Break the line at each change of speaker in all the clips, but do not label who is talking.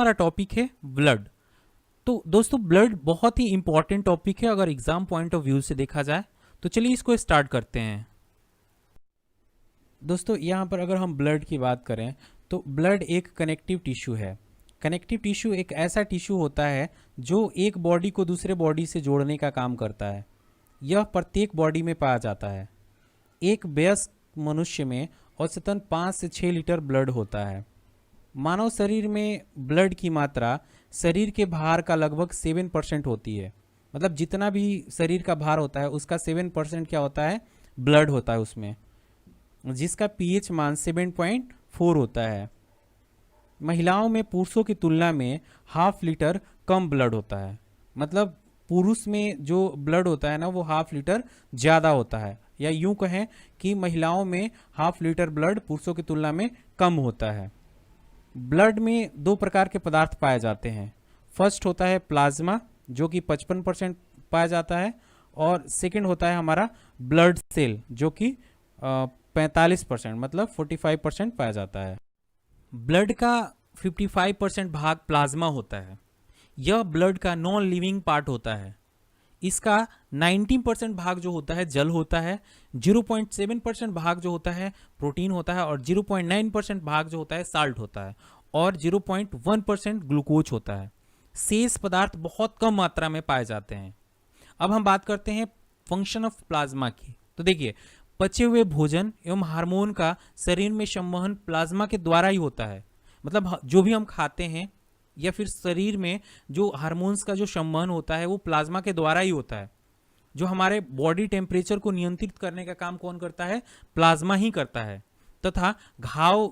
हमारा टॉपिक है ब्लड। तो दोस्तों ब्लड बहुत ही इंपॉर्टेंट टॉपिक है अगर एग्जाम पॉइंट ऑफ व्यू से देखा जाए। तो चलिए इसको स्टार्ट करते हैं। दोस्तों यहाँ पर अगर हम ब्लड की बात करें तो ब्लड एक कनेक्टिव टिश्यू है। कनेक्टिव टिश्यू एक ऐसा टिश्यू होता है जो एक बॉडी को दूसरे बॉडी से जोड़ने का काम करता है। यह प्रत्येक बॉडी में पाया जाता है। एक वयस्क मनुष्य में औसतन 5 से 6 लीटर ब्लड होता है। मानव शरीर में ब्लड की मात्रा शरीर के भार का लगभग 7% होती है। मतलब जितना भी शरीर का भार होता है उसका 7% क्या होता है, ब्लड होता है उसमें, जिसका पीएच मान 7.4 होता है। महिलाओं में पुरुषों की तुलना में हाफ लीटर कम ब्लड होता है। मतलब पुरुष में जो ब्लड होता है ना वो हाफ लीटर ज़्यादा होता है, या यूं कहें कि महिलाओं में हाफ लीटर ब्लड पुरुषों की तुलना में कम होता है। ब्लड में 2 प्रकार के पदार्थ पाए जाते हैं। फर्स्ट होता है प्लाज्मा जो कि 55% पाया जाता है, और सेकंड होता है हमारा ब्लड सेल जो कि 45% मतलब 45% पाया जाता है। ब्लड का 55% भाग प्लाज्मा होता है। यह ब्लड का नॉन लिविंग पार्ट होता है। इसका 19% भाग जो होता है जल होता है, 0.7% भाग जो होता है प्रोटीन होता है, और 0.9% भाग जो होता है साल्ट होता है, और 0.1% ग्लूकोज होता है। शेष पदार्थ बहुत कम मात्रा में पाए जाते हैं। अब हम बात करते हैं फंक्शन ऑफ प्लाज्मा की। तो देखिए, पचे हुए भोजन एवं हार्मोन का शरीर में संवहन प्लाज्मा के द्वारा ही होता है। मतलब जो भी हम खाते हैं या फिर शरीर में जो हार्मोन्स का जो संवहन होता है वो प्लाज्मा के द्वारा ही होता है। जो हमारे बॉडी टेम्परेचर को नियंत्रित करने का काम कौन करता है, प्लाज्मा ही करता है। तथा घाव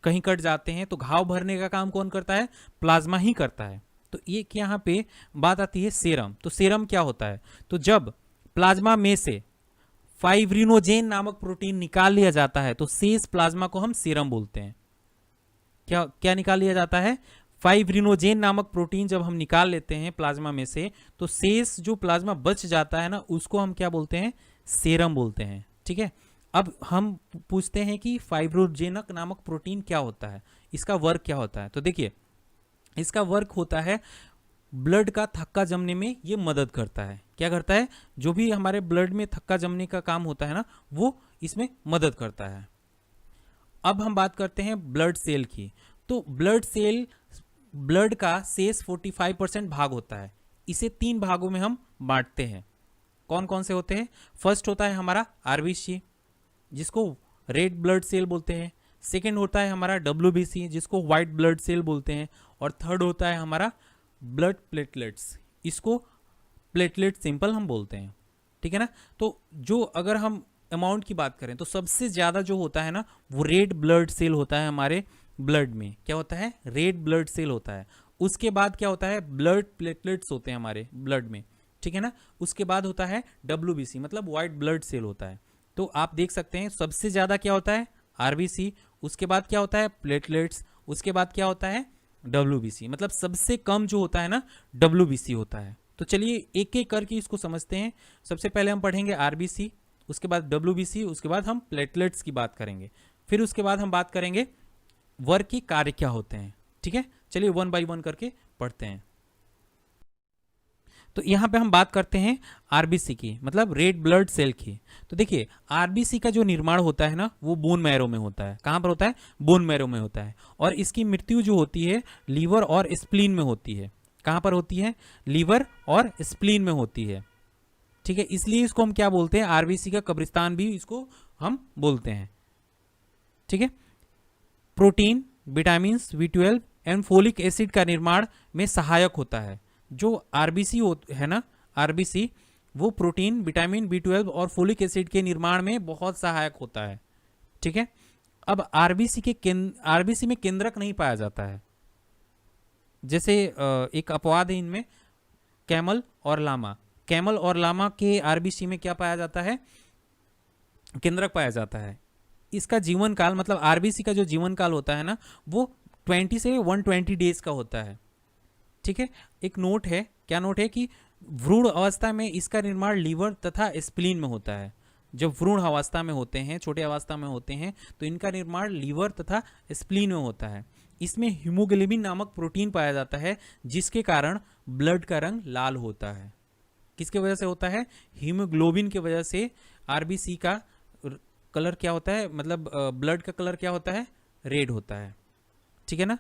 कहीं कट जाते हैं तो घाव भरने का काम कौन करता है, प्लाज्मा ही करता है। तो एक यहाँ पे बात आती है सेरम। तो सेरम क्या होता है, तो जब प्लाज्मा में से फाइब्रिनोजेन नामक प्रोटीन निकाल लिया जाता है तो शेष प्लाज्मा को हम सेरम बोलते हैं। क्या क्या निकाल लिया जाता है, फाइब्रिनोजेन नामक प्रोटीन जब हम निकाल लेते हैं प्लाज्मा में से तो शेष जो प्लाज्मा बच जाता है ना उसको हम क्या बोलते हैं, सेरम बोलते हैं। ठीक है, अब हम पूछते हैं कि फाइब्रोजेनक नामक प्रोटीन क्या होता है, इसका वर्क क्या होता है। तो देखिए, इसका वर्क होता है ब्लड का थक्का जमने में ये मदद करता है। क्या करता है, जो भी हमारे ब्लड में थक्का जमने का काम होता है ना वो इसमें मदद करता है। अब हम बात करते हैं ब्लड सेल की। तो ब्लड सेल ब्लड का शेष 45% भाग होता है। इसे 3 भागों में हम बांटते हैं। कौन कौन से होते हैं, फर्स्ट होता है हमारा आरबीसी जिसको रेड ब्लड सेल बोलते हैं, सेकेंड होता है हमारा डब्ल्यूबीसी जिसको व्हाइट ब्लड सेल बोलते हैं, और थर्ड होता है हमारा ब्लड प्लेटलेट्स, इसको प्लेटलेट सिंपल हम बोलते हैं। ठीक है ना। तो जो अगर हम अमाउंट की बात करें तो सबसे ज़्यादा जो होता है ना वो रेड ब्लड सेल होता है हमारे ब्लड में। क्या होता है, रेड ब्लड सेल होता है। उसके बाद क्या होता है, ब्लड प्लेटलेट्स होते हैं हमारे ब्लड में। ठीक है ना। उसके बाद होता है डब्ल्यूबीसी मतलब व्हाइट ब्लड सेल होता है। तो आप देख सकते हैं सबसे ज़्यादा क्या होता है, आरबीसी, उसके बाद क्या होता है प्लेटलेट्स, उसके बाद क्या होता है डब्ल्यूबीसी। मतलब सबसे कम जो होता है ना डब्ल्यूबीसी होता है। तो चलिए एक एक करके इसको समझते हैं। सबसे पहले हम पढ़ेंगे आरबीसी, उसके बाद डब्ल्यूबीसी, उसके बाद हम प्लेटलेट्स की बात करेंगे, फिर उसके बाद हम बात करेंगे वर्क के कार्य क्या होते हैं। ठीक है, चलिए 1 बाय 1 करके पढ़ते हैं। तो यहाँ पे हम बात करते हैं आरबीसी की, मतलब रेड ब्लड सेल की। तो देखिए, आरबीसी का जो निर्माण होता है ना वो बोन मैरो में होता है। कहाँ पर होता है, बोन मैरो में होता है। और इसकी मृत्यु जो होती है लीवर और स्प्लीन में होती है। कहाँ पर होती है, लीवर और स्प्लीन में होती है। ठीक है, इसलिए इसको हम क्या बोलते हैं, आरबीसी का कब्रिस्तान भी इसको हम बोलते हैं। ठीक है, protein, vitamin B12 and folic acid का निर्माण में सहायक होता है। जो आरबीसी है ना, आरबीसी वो प्रोटीन, विटामिन B12 और फोलिक एसिड के निर्माण में बहुत सहायक होता है। ठीक है, अब आरबीसी में केंद्रक नहीं पाया जाता है। जैसे एक अपवाद है इनमें, कैमल और लामा। कैमल और लामा के आरबीसी में क्या पाया जाता है, केंद्रक पाया जाता है। इसका जीवन काल मतलब आरबीसी का जो जीवन काल होता है ना वो 20 से 120 डेज का होता है। ठीक है, एक नोट है, क्या नोट है कि भ्रूण अवस्था में इसका निर्माण लीवर तथा स्प्लीन में होता है। जब भ्रूण अवस्था में होते हैं, छोटे अवस्था में होते हैं तो इनका निर्माण लीवर तथा स्प्लीन में होता है। इसमें हीमोग्लोबिन नामक प्रोटीन पाया जाता है जिसके कारण ब्लड का रंग लाल होता है। किसके वजह से होता है? हीमोग्लोबिन की वजह से आरबीसी का कलर क्या होता है, मतलब ब्लड का कलर क्या होता है? रेड होता है। ठीक है ना।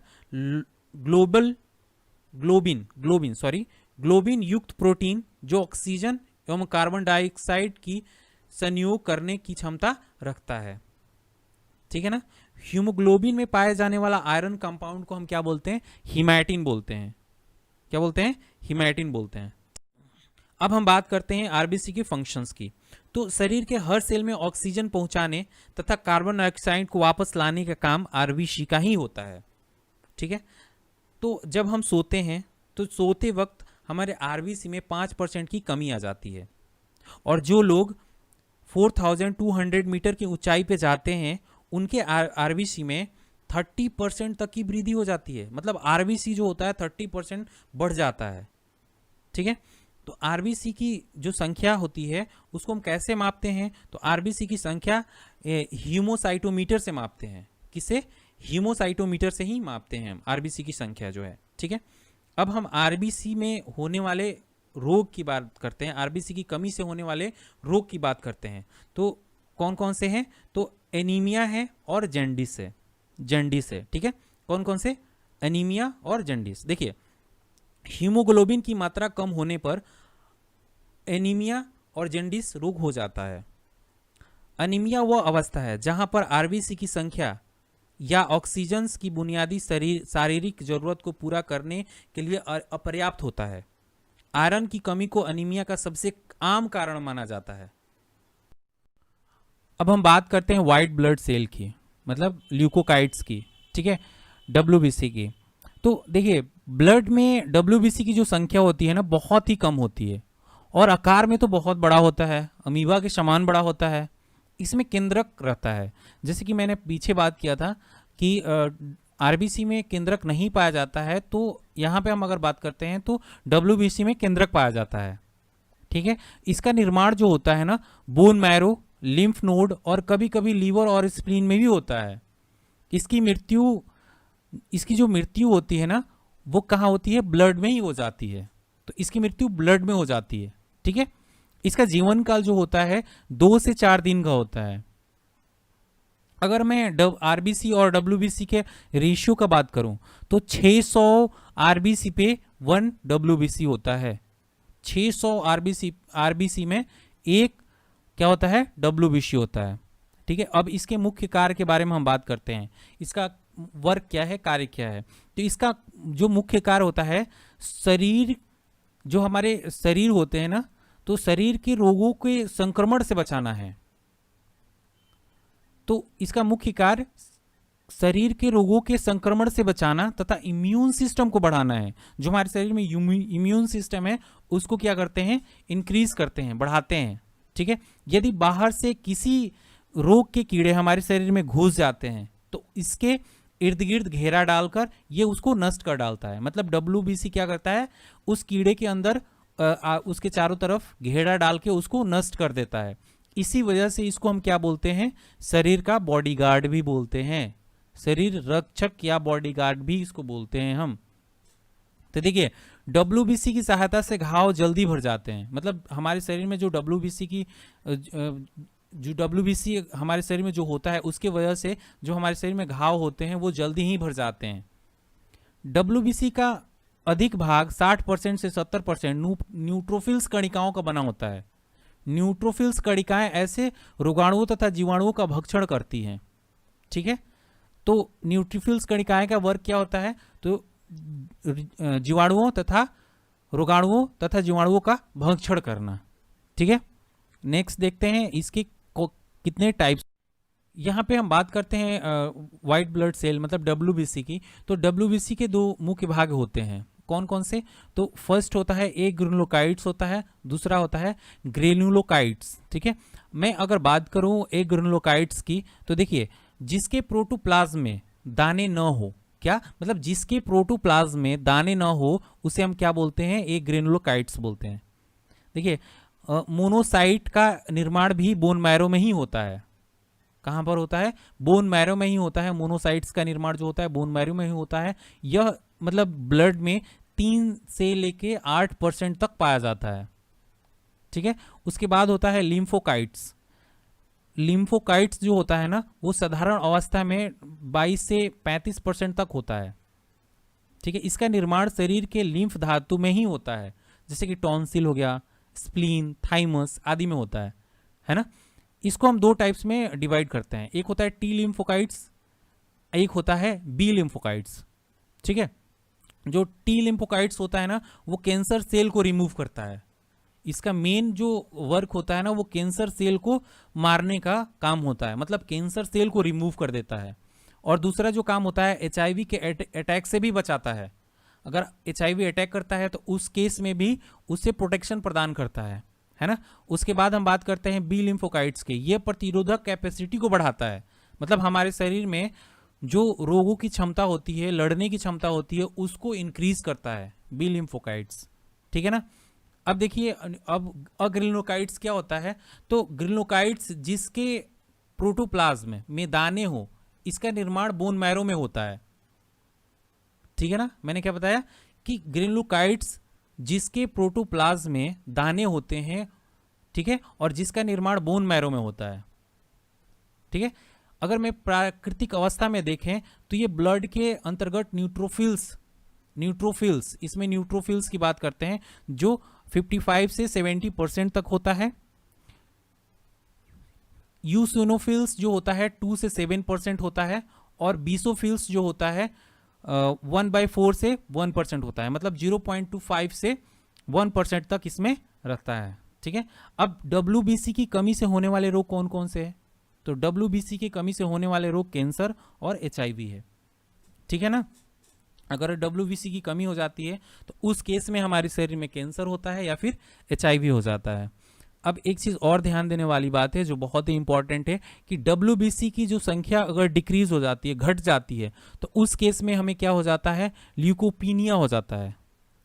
ग्लोबिन युक्त प्रोटीन जो ऑक्सीजन एवं कार्बन डाइऑक्साइड की संयोग करने की क्षमता रखता है। ठीक है ना। हीमोग्लोबिन में पाए जाने वाला आयरन कंपाउंड को हम क्या बोलते हैं? हीमैटिन बोलते हैं। क्या बोलते हैं? हीमैटिन बोलते हैं। अब हम बात करते हैं आरबीसी के फंक्शंस की। तो शरीर के हर सेल में ऑक्सीजन पहुंचाने तथा कार्बन डाइऑक्साइड को वापस लाने का काम आरबीसी का ही होता है। ठीक है। तो जब हम सोते हैं तो सोते वक्त हमारे आरबीसी में 5% की कमी आ जाती है, और जो लोग 4200 मीटर की ऊंचाई पे जाते हैं उनके आरबीसी में 30% तक की वृद्धि हो जाती है। मतलब आरबीसी जो होता है 30% बढ़ जाता है। ठीक है। तो आरबीसी की जो संख्या होती है उसको हम कैसे मापते हैं? तो आरबीसी की संख्या हीमोसाइटोमीटर से मापते हैं। किसे? हीमोसाइटोमीटर से ही मापते हैं हम आरबीसी की संख्या जो है। ठीक है। अब हम आरबीसी में होने वाले रोग की बात करते हैं, आरबीसी की कमी से होने वाले रोग की बात करते हैं। तो कौन कौन से हैं? तो एनीमिया है और जॉन्डिस है। जॉन्डिस है। ठीक है। कौन कौन से? एनीमिया और जॉन्डिस। देखिए, हीमोग्लोबिन की मात्रा कम होने पर एनीमिया और जॉन्डिस रोग हो जाता है। एनीमिया वह अवस्था है जहां पर आरबीसी की संख्या या ऑक्सीजन की बुनियादी शारीरिक जरूरत को पूरा करने के लिए अपर्याप्त होता है। आयरन की कमी को एनीमिया का सबसे आम कारण माना जाता है। अब हम बात करते हैं व्हाइट ब्लड सेल की, मतलब ल्यूकोकाइट्स की। ठीक है। डब्ल्यूबीसी की। तो देखिए, ब्लड में डब्ल्यूबीसी की जो संख्या होती है ना, बहुत ही कम होती है, और आकार में तो बहुत बड़ा होता है, अमीबा के समान बड़ा होता है। इसमें केंद्रक रहता है। जैसे कि मैंने पीछे बात किया था कि आरबीसी में केंद्रक नहीं पाया जाता है, तो यहाँ पे हम अगर बात करते हैं तो डब्ल्यूबीसी में केंद्रक पाया जाता है। ठीक है। इसका निर्माण जो होता है ना, बोन मैरो, लिम्फ नोड और कभी कभी लीवर और स्प्लीन में भी होता है। इसकी जो मृत्यु होती है ना, वो कहाँ होती है? ब्लड में ही हो जाती है। तो इसकी मृत्यु ब्लड में हो जाती है। ठीक है। इसका जीवन काल जो होता है 2 से 4 दिन का होता है। अगर मैं आरबीसी और डब्ल्यूबीसी के रेशियो का बात करूं तो 600 आरबीसी पे 1 डब्ल्यूबीसी होता है। 600 आरबीसी में एक क्या होता है? डब्ल्यूबीसी होता है। ठीक है। अब इसके मुख्य कार्य के बारे में हम बात करते हैं। इसका वर्क क्या है, कार्य क्या है? तो इसका जो मुख्य कार्य होता है, जो हमारे शरीर होते हैं ना, तो शरीर के रोगों के संक्रमण से बचाना है। तो इसका मुख्य कार्य शरीर के रोगों के संक्रमण से बचाना तथा इम्यून सिस्टम को बढ़ाना है। जो हमारे शरीर में इम्यून सिस्टम है उसको क्या करते हैं? इंक्रीज करते हैं, बढ़ाते हैं। ठीक है। यदि बाहर से किसी रोग के कीड़े हमारे शरीर में घुस जाते हैं तो इसके इर्द गिर्द घेरा डालकर ये उसको नष्ट कर डालता है। मतलब डब्ल्यूबीसी क्या करता है? उस कीड़े के अंदर उसके चारों तरफ घेरा डाल के उसको नष्ट कर देता है। इसी वजह से इसको हम क्या बोलते हैं? शरीर का बॉडीगार्ड भी बोलते हैं। शरीर रक्षक या बॉडीगार्ड भी इसको बोलते हैं हम। तो देखिए, डब्ल्यूबीसी की सहायता से घाव जल्दी भर जाते हैं। मतलब हमारे शरीर में जो डब्ल्यूबीसी हमारे शरीर में जो होता है उसके वजह से जो हमारे शरीर में घाव होते हैं वो जल्दी ही भर जाते हैं। डब्ल्यूबीसी का अधिक भाग 60% से 70% न्यूट्रोफिल्स कणिकाओं का बना होता है। न्यूट्रोफिल्स कणिकाएं ऐसे रोगाणुओं तथा जीवाणुओं का भक्षण करती हैं। ठीक है। तो न्यूट्रोफिल्स कणिकाएं का वर्क क्या होता है? तो जीवाणुओं तथा रोगाणुओं तथा जीवाणुओं का भक्षण करना। ठीक है। नेक्स्ट देखते हैं इसके कितने टाइप्स। यहाँ पे हम बात करते हैं व्हाइट ब्लड सेल मतलब डब्ल्यूबीसी की। तो डब्ल्यूबीसी के 2 मुख्य भाग होते हैं। कौन कौन से? तो फर्स्ट होता है एक ग्रेनुलोकाइट्स होता है, दूसरा होता है ग्रेनुलोकाइट्स। ठीक है। मैं अगर बात करूं एक ग्रेनुलोकाइट्स की, तो देखिए, जिसके प्रोटोप्लाज्म में दाने न हो, क्या मतलब जिसके प्रोटोप्लाज्म में दाने न हो उसे हम क्या बोलते हैं? एक ग्रेनुलोकाइट्स बोलते हैं। देखिए, मोनोसाइट का निर्माण भी बोन मैरो में ही होता है। कहाँ पर होता है? बोन मैरो में ही होता है। मोनोसाइट्स का निर्माण जो होता है बोन मैरो में ही होता है। यह मतलब ब्लड में 3 से लेके 8% तक पाया जाता है। ठीक है, उसके बाद होता है लिम्फोकाइट्स। लिम्फोकाइट्स जो होता है ना वो साधारण अवस्था में 22 से 35% तक होता है। ठीक है, इसका निर्माण शरीर के लिम्फ धातु में ही होता है, जैसे कि टॉन्सिल हो गया, स्प्लीन, थाइमस आदि में होता है ना। इसको हम 2 टाइप्स में डिवाइड करते हैं, एक होता है टी लिम्फोकाइट्स, एक होता है बी लिम्फोकाइट्स। ठीक है, जो टी लिम्फोकाइट्स होता है ना वो कैंसर सेल को रिमूव करता है। इसका मेन जो वर्क होता है ना वो कैंसर सेल को मारने का काम होता है, मतलब कैंसर सेल को रिमूव कर देता है। और दूसरा जो काम होता है HIV के अटैक से भी बचाता है। अगर HIV अटैक करता है तो उस केस में भी उससे प्रोटेक्शन प्रदान करता है ना। उसके बाद हम बात करते हैं बी लिम्फोकाइट्स के। ये प्रतिरोधक कैपेसिटी को बढ़ाता है, मतलब हमारे शरीर में जो रोगों की क्षमता होती है, लड़ने की क्षमता होती है, उसको इंक्रीज करता है बी लिम्फोकाइट्स। ठीक है ना। अब देखिए, अब अग्रिनोकाइट्स क्या होता है? तो ग्रिनोकाइट्स जिसके प्रोटोप्लाज्म में दाने हो, इसका निर्माण बोन मैरो में होता है। ठीक है ना, मैंने क्या बताया कि ग्रिनोकाइट्स जिसके प्रोटोप्लाज्म में दाने होते हैं, ठीक है, और जिसका निर्माण बोन मैरो में होता है। ठीक है, अगर मैं प्राकृतिक अवस्था में देखें तो ये ब्लड के अंतर्गत न्यूट्रोफिल्स इसमें न्यूट्रोफिल्स की बात करते हैं जो 55 से 70% तक होता है। यूसिनोफिल्स जो होता है 2 से 7% होता है, और बीसोफिल्स जो होता है 1/4 से 1% होता है, मतलब 0.25 से 1% तक इसमें रहता है। ठीक है, अब WBC की कमी से होने वाले रोग कौन कौन से हैं? तो WBC की कमी से होने वाले रोग कैंसर और HIV है। ठीक है ना, अगर WBC की कमी हो जाती है तो उस केस में हमारे शरीर में कैंसर होता है या फिर HIV हो जाता है। अब एक चीज़ और ध्यान देने वाली बात है जो बहुत ही इंपॉर्टेंट है कि WBC की जो संख्या अगर डिक्रीज हो जाती है, घट जाती है, तो उस केस में हमें क्या हो जाता है? ल्यूकोपीनिया हो जाता है।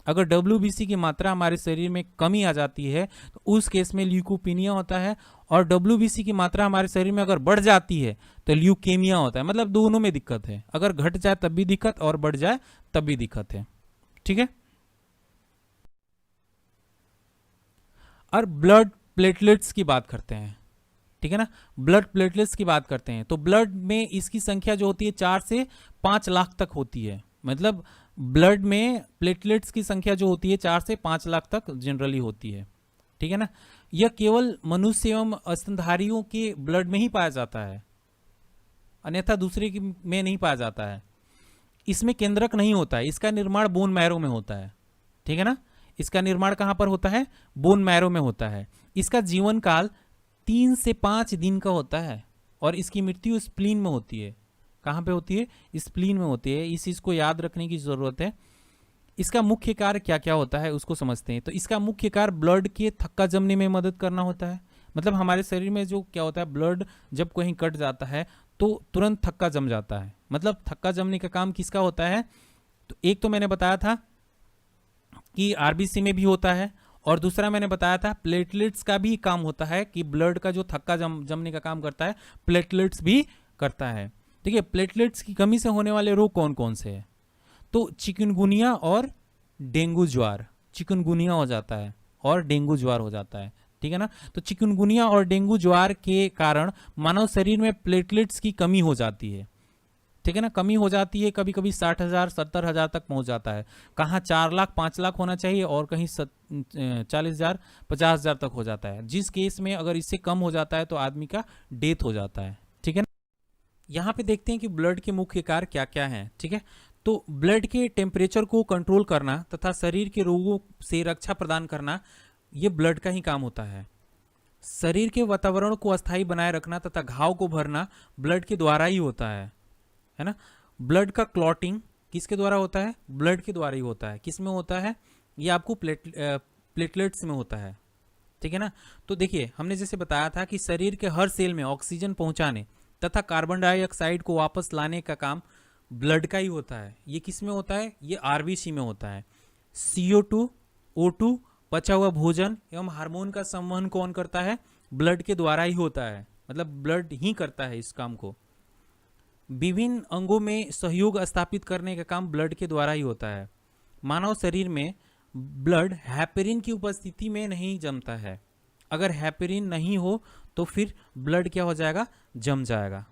अगर WBC की मात्रा हमारे शरीर में कमी आ जाती है तो उस केस में ल्यूकोपीनिया होता है, और WBC की मात्रा हमारे शरीर में अगर बढ़ जाती है तो ल्यूकेमिया होता है। मतलब दोनों में दिक्कत है, अगर घट जाए तब भी दिक्कत और बढ़ जाए तब भी दिक्कत है। ठीक है, और ब्लड प्लेटलेट्स की बात करते हैं। ठीक है ना, ब्लड प्लेटलेट्स की बात करते हैं तो ब्लड में इसकी संख्या जो होती है 4 से 5 लाख तक होती है। मतलब ब्लड में प्लेटलेट्स की संख्या जो होती है 4 से 5 लाख तक जनरली होती है। ठीक है ना, यह केवल मनुष्य एवं स्तनधारियों के ब्लड में ही पाया जाता है, अन्यथा दूसरे में नहीं पाया जाता है। इसमें केंद्रक नहीं होता है, इसका निर्माण बोन मैरो में होता है। ठीक है ना, इसका निर्माण कहां पर होता है? बोन मैरो में होता है। इसका जीवन काल 3 से 5 दिन का होता है, और इसकी मृत्यु स्प्लीन में होती है। कहाँ पे होती है? स्प्लीन में होती है। इस चीज को याद रखने की जरूरत है। इसका मुख्य कार्य क्या क्या होता है उसको समझते हैं। तो इसका मुख्य कार्य ब्लड के थक्का जमने में मदद करना होता है। मतलब हमारे शरीर में जो क्या होता है, ब्लड जब कहीं कट जाता है तो तुरंत थक्का जम जाता है। मतलब थक्का जमने का काम किसका होता है? तो एक तो मैंने बताया था कि RBC में भी होता है, और दूसरा मैंने बताया था प्लेटलेट्स का भी काम होता है कि ब्लड का जो थक्का जमने का काम करता है प्लेटलेट्स भी करता है। ठीक है, प्लेटलेट्स की कमी से होने वाले रोग कौन कौन से हैं? तो चिकनगुनिया और डेंगू ज्वार। चिकनगुनिया हो जाता है और डेंगू ज्वार हो जाता है। ठीक है ना, तो चिकनगुनिया और डेंगू ज्वार के कारण मानव शरीर में प्लेटलेट्स की कमी हो जाती है। ठीक है ना, कमी हो जाती है, कभी कभी 60,000 70,000 तक पहुंच जाता है। कहाँ 4 लाख 5 लाख होना चाहिए और कहीं 40,000 50,000 तक हो जाता है। जिस केस में अगर इससे कम हो जाता है तो आदमी का डेथ हो जाता है। ठीक है ना, यहाँ पे देखते हैं कि ब्लड के मुख्य कार्य क्या क्या हैं। ठीक है, तो ब्लड के टेम्परेचर को कंट्रोल करना तथा शरीर के रोगों से रक्षा प्रदान करना, ये ब्लड का ही काम होता है। शरीर के वातावरण को अस्थायी बनाए रखना तथा घाव को भरना ब्लड के द्वारा ही होता है ना। ब्लड का क्लॉटिंग किसके द्वारा होता है? ब्लड के द्वारा ही होता है। किस में होता है? ये आपको प्लेटलेट्स में होता है। ठीक है ना, तो देखिए हमने जैसे बताया था कि शरीर के हर सेल में ऑक्सीजन पहुंचाने तथा कार्बन डाइऑक्साइड को वापस लाने का काम ब्लड का ही होता है। ये किस में होता है? ये RBC में होता है। CO2, O2, पचा हुआ भोजन एवं हार्मोन का संवहन कौन करता है? ब्लड के द्वारा ही होता है। मतलब ब्लड ही करता है इस काम को। विभिन्न अंगों में सहयोग स्थापित करने का काम ब्लड के द्वारा ही होता है। मानव शरीर में ब्लड हेपेरिन की उपस्थिति में नहीं जमता है। अगर हेपेरिन नहीं हो तो फिर ब्लड क्या हो जाएगा, जम जाएगा।